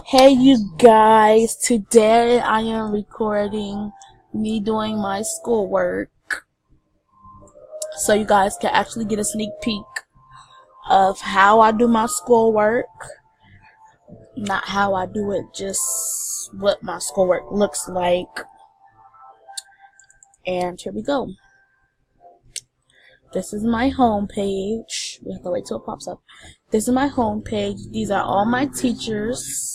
Hey you guys, today I am recording me doing my schoolwork so you guys can actually get a sneak peek of how I do my schoolwork, not how I do it, just what my schoolwork looks like. And here we go. This is my home page. We have to wait till it pops up. This is my home page. These are all my teachers.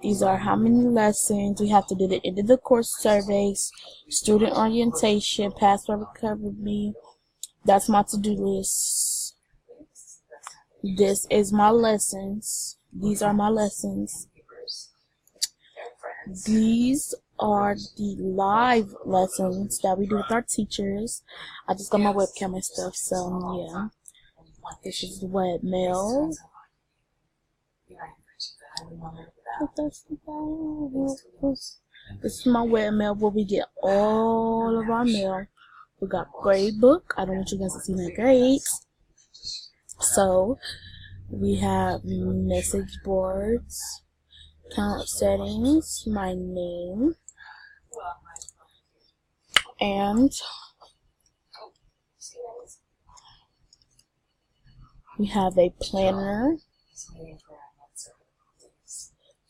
These are how many lessons we have to do, the end of the course surveys, student orientation, password recovery. That's my to-do list. This is my lessons. These are my lessons. These are the live lessons that we do with our teachers. I just got my webcam and stuff, so yeah. This is the webmail. This is my webmail where we get all of our mail. We got grade book. I don't want you guys to see my grades. So we have message boards, count settings, my name, and we have a planner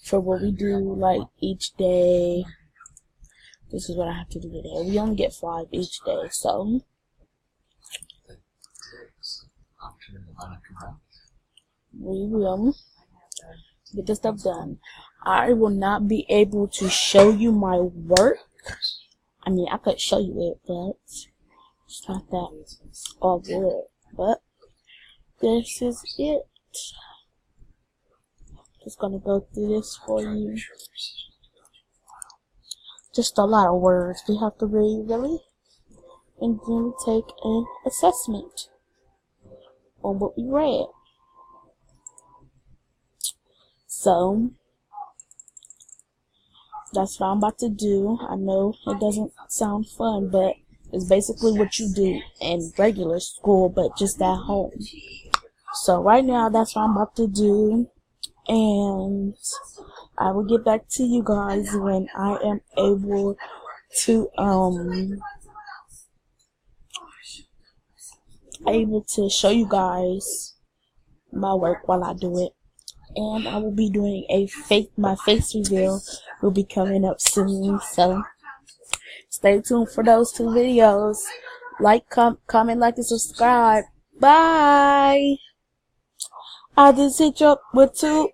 for what we do like each day. This is what I have to do today. We only get 5 each day, so we will get this stuff done. I will not be able to show you my work. I mean, I could show you it, but it's not that all good. But this is it. Just gonna go through this for you. Just a lot of words we have to read, really, and then we take an assessment on what we read. So that's what I'm about to do. I know it doesn't sound fun, but it's basically what you do in regular school, but just at home. So right now, that's what I'm about to do, and I will get back to you guys when I am able to show you guys my work while I do it. And I will be doing my face reveal will be coming up soon, so stay tuned for those 2 videos. Like, comment, like, and subscribe. Bye. I just hit you up with 2